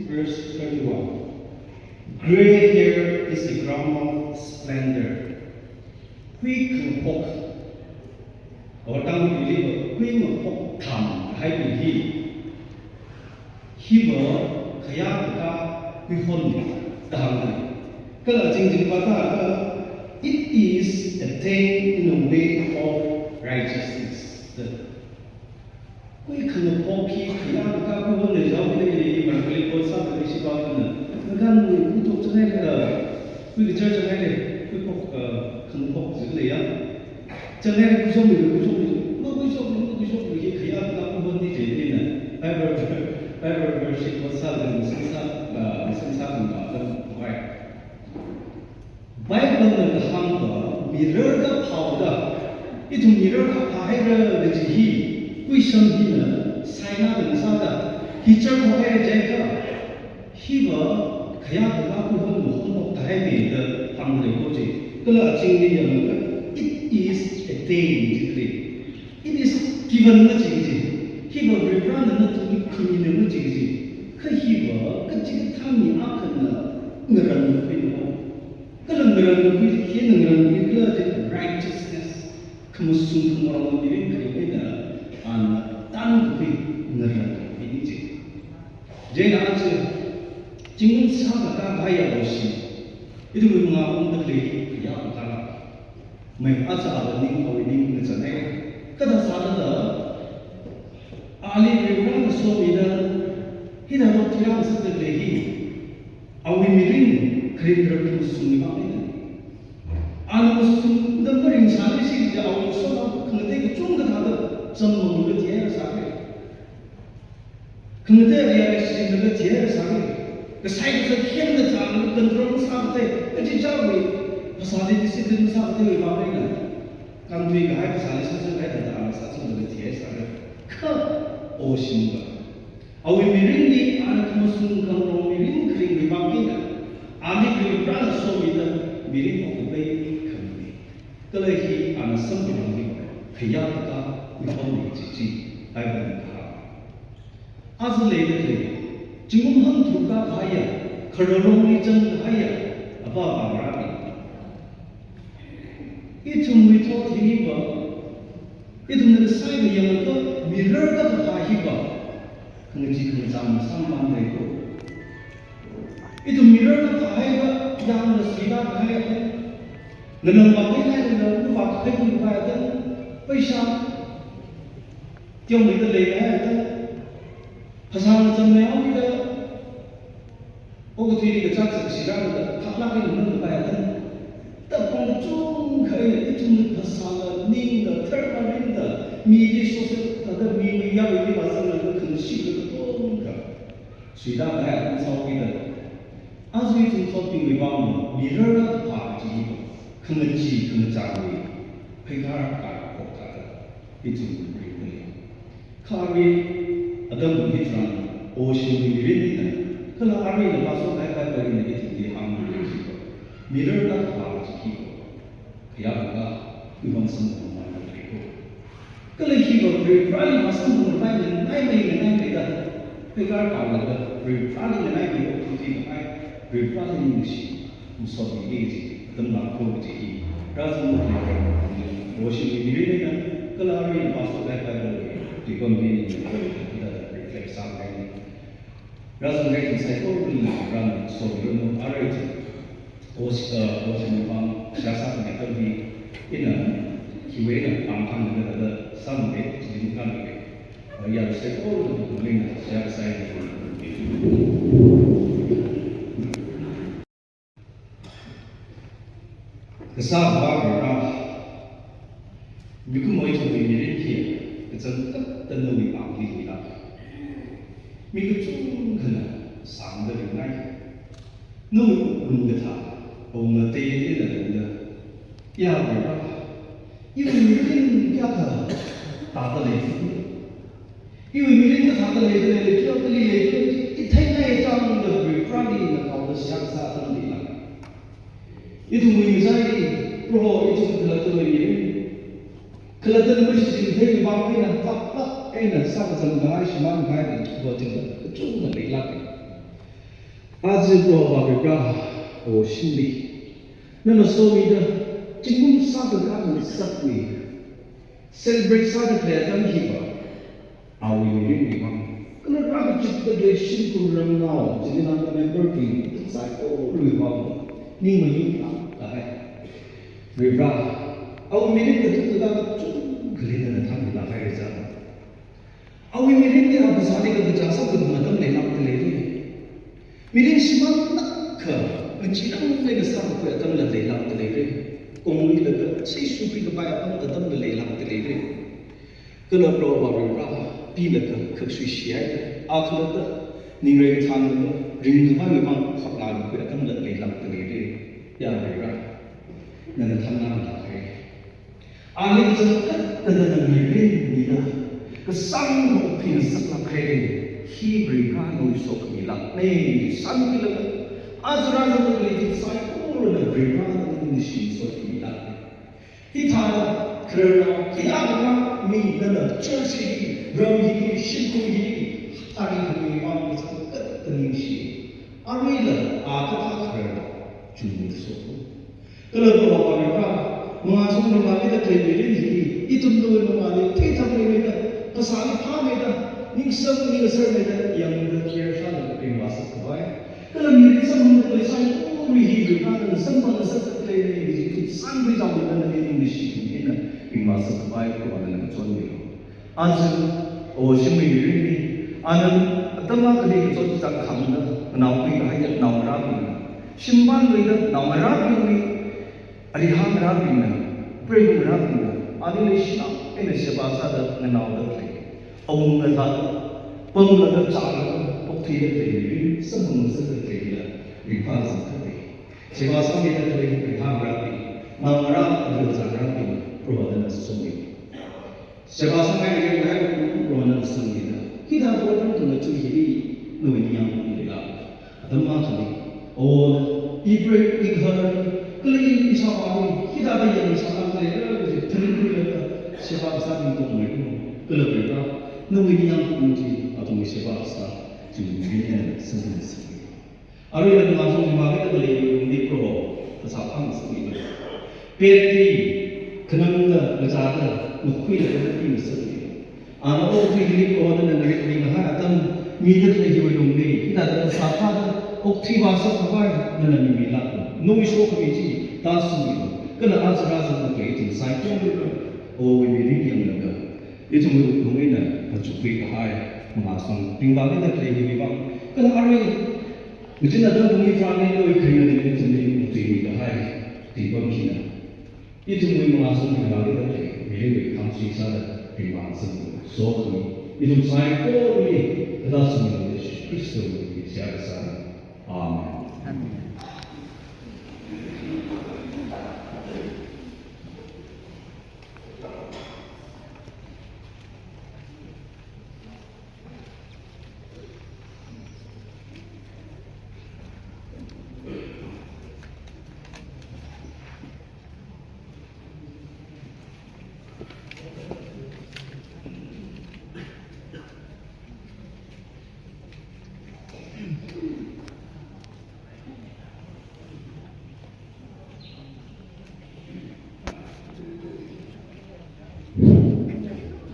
Verse 31. Gray hair is a crown of splendor. Quy khử phục ở trong cái lý vực quy mà phục thẳm hay bị hi vợ khaya ka quy hôn đàng này cái là chính chính bắt ta it is attained in a way of righteousness. Quy khử phục khi khaya ka quy hôn này giáo cái này mà cái lý sao cái gì bao nhiêu nữa gan người quy tục cho nên là quy cái chơi cho nên là quy phục khử phục giữ lấy á cho nên quy xong mình nó quy xong thì khaya ka quy hôn đi chế đi nè Bible version có sao là sinh sát mình bảo tâm vậy. Bible là cái hàng đó mirror cái phao đó, ít thùng mirror cái phai ra cái gì hi, quy xong hi nữa, sai na đừng sao đó, hi chơi có hay chơi cái, hi vợ khaya cái quy hôn một thái bình的hàng người có gì, cái là chính lý rằng it is attained, it is given cái gì. Khi mà người ra nó tụi không nhìn được cái gì, khi mà cái chuyện tham nhĩ ác là người làm cái đó, cái là người làm cái khi người làm cái là cái righteousness, không sung không làm cái cái là tan cái người làm cái gì, vậy là chứ chính xác là cái bài học gì, itu người mà ông đã lấy cái giáo của ta là mình áp dụng ở những cái những cái này, cái đó sao đó Ali Rivera Somida, he had not tiram said the he. Awi mirin, creator to Sunimana. And was the very Salishi, the Awi Sona, can take Chung another, some of the tears are. Can the tears are. The sight of him the town, the throne Sante, the Chichawi, Pasali discipline Sante, country guide Salis and the such of the tears are. 오신다. 아위 미린니 아는 무슨 그런 미린 그림 위반이다. 아니 그 브라더 소미다 미린 오베이 그림. 그래히 아는 성경이 그야가 위반이 지지 알고 아슬레이드 지금 한 두가 가야 걸어롱이 전 가야 아빠 말하니 이 중위토 디니버 이들은 사이의 영역도 mirror ka hiba ngji kham sam 되고 itu mirror ka hiba yang sida ka hiba nang ba kai lai nang ba kai ku ba ta paisa tiong ni de le hai ta phasang cham me au da o ti ri ka chak sida da thapla kai nang ba ta ta pong chung khai itu phasang ning da third one da mi ji so 다들 미미야 우리 와서는 그 시를 또는가 수다 가야 사오기는 아주 이 토핑 위반 미러가 파지 큰지 큰 자리 회가가 꼭다다 이쯤 우리는 카리 어떤 분이랑 오신 분들이 그런 아미는 와서 가야 되는 게 아무리 미러가 파지 그야가 이번 선거 cái lời khi mà refrain mà xong một tay mình nay là cái gar cả là refrain là nay mình thì cái refrain như gì một số cái gì tâm lạc không cái gì ra xong một ngày rồi xin đi đến đây cái là mình bắt đầu lại rồi thì còn đi cái reflex sang cái ra xong cái thì sai tôi đi làm số lượng một ở đây 오시는 방 시작하는 것들이 이는 기회는 방탄을 하다 상대 지금까지 약세 오르는 우리는 시작사에 그 사바가 미국 모의 정의를 기해 그전 끝던 놈이 방기이다 미국 중근은 상들이 나이 놈이 운거다 ông tây cái là ya rồi đó yêu mình cái thở tạo ra lấy yêu mình cái thở ra lấy cho cái lấy cái thấy này trong được bị Friday làเขาđược sáng ra tâm lý là itu mình sai pro itu là tôi cái là tôi mới chỉ thấy cái bao cái là phát cái là sao mà dần cái mà cái thì vừa chừng cái chung là lấy lại 아직도 바르가 오 신리 너는 소미다 지금 사드가는 싹위 셀브레이트 사드 클레던 히바 아우이리 리방 그는 아주 집들의 신구를 나오 지난 멤버킹 사이코 리방 니는 나해 리바 아우 미리는 그가 좀 그리는 답이 나가야잖아 아우 미리는 아부 사리가 그자서 그 마담 내놨더래 Mirin simang nak ke mencirang mereka sarap ke atam le lelang telere kongli le sei supi ke pai apam atam le lelang telere kalau pro baru pi le ke sui siai akhla te ningre thang le ring ma memang khap na ke atam le lelang telere ya ra nan tham na la ke ali zakat dan mirin ni la ke sang ho pin sak la ke Hebrew kanu sok milak nei san kila azra na le sai ko na brana ni shi sok milak kita kerana kita agama mi na churchi romi shiku hi hari kami mam sak tani shi arila ata kerana jumur sok kalau bawa mereka mengasung rumah kita kelihatan ini itu tu rumah kita mereka pasal apa mereka Ningsam ni besar mereka yang berkira-kira lebih masuk kebaik. Kalau mereka semua tulisan hidup dan semua sesuatu ini itu sampai jauh dengan ini mesti ini masuk kebaik kepada negara Indonesia. Ajar semua ini, anak teman kerja itu tak kamu nampui hanya namrabi, simpan itu namrabi ini, ariham rabi ini, pergi rabi ini, ada lesna ini sebab ada namrabi. ông người ta bông là đất trả bốc thi để đi sân hùng sân để đi pha sân để chỉ có sau khi đã đi tham gia đi mà ra được trả ra đi rồi là sung đi chỉ có sau khi đi lại rồi là sung đi khi ta có trong từng cái chuyện gì người nhau đi làm tấm áp thì ô Ibrahim Ighar kali ini sama khi ta bây giờ sama cái đó thì thân người sẽ phát sinh những công việc cái là việc đó Nunggu yang kunci atau misi bahasa jumlahnya sendiri. Ada yang langsung dimakai oleh di pro kesalahan sendiri. Peti kenapa berjalan mukui dengan ini sendiri. Anak orang di pro dan negeri negara akan minat lagi berumbi. Kita ada kesalahan okti bahasa apa dan milah. Nunggu show kami tak sendiri. Kena azra negeri itu saya tunggu. Oh ini yang negara. Itu mungkin cukup kahai mengasang tinggal kita kelihatan memang kalau hari mungkin ada bumi kami itu kerana ini sendiri mungkin kahai tiba kita itu mungkin mengasang tinggal kita kelihatan kami sisa tinggal sendiri so itu saya kau ini adalah semua Kristus siapa sana Amen.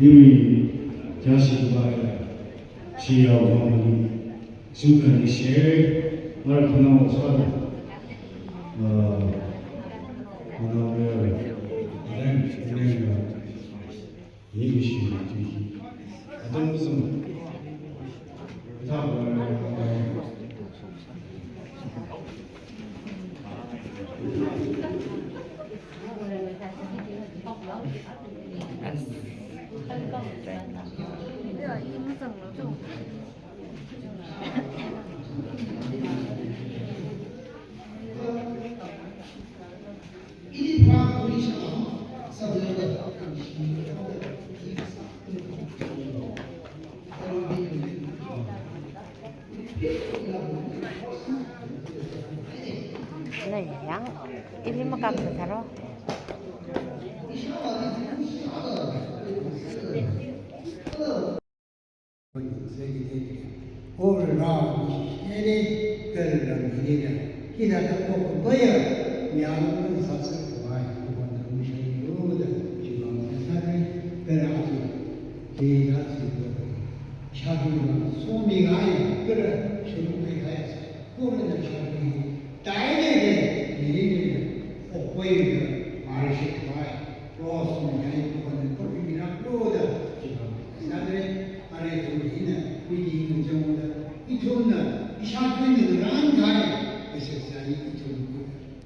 因为这是个需要我们就可能学而可能我说的可能那个一个学具体真不是差不多Yang ini makan besar. 오늘나 이리 그런 분위기를 기다려 보고 보여 명은 사실 좋아요. 그건 음식으로 지금 세상에 그래가지고 기가지고 샤비가 소미가 아니야. 그래 소미가 해서 그러는 샤비 다이내게 일일이 꼭 보이는 말을 시켜봐요. 좋았으면 그거는 꼴이나 그러다 지금 사람들이 안에 들어있는 위기 있는 경우는 이 좋은 이 샤프 있는 건 안가요. 그래서 이 좋은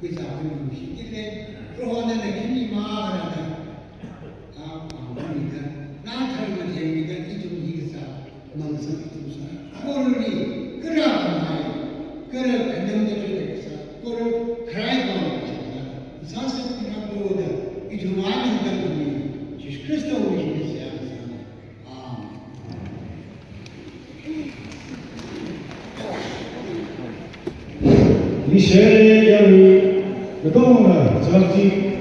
그 사람은 시키는데 그러고는 힘이 막 하는데 보니까 나타나면 됩니다. 이 좋은 이기사 망상 이기사 그거를 그러하고 말이에요. 그걸 반정대로 해서 그걸 그라이브하는 것입니다. 사실이나 그러다 이 좋은 안에 있는 분이 예수 그리스도 오시겠어요. 미셸 야루 그동안 저지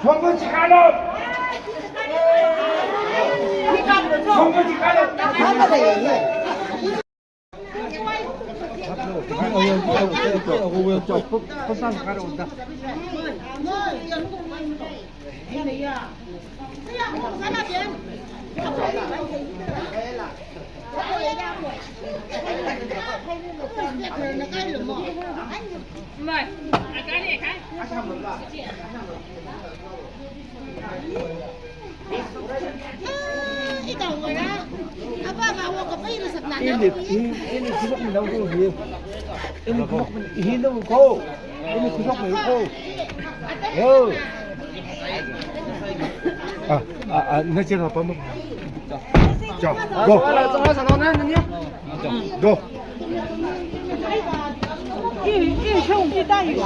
정부지 가라! 정부지 가라! Ikaw wala. Aba, mawa ka pa yun sa nana. Ini kusok mo daw ko here. Ini kusok mo ihinaw ko. Ini kusok mo ko. Yo. National pa mo. 자, go. Go. 一兄弟带远。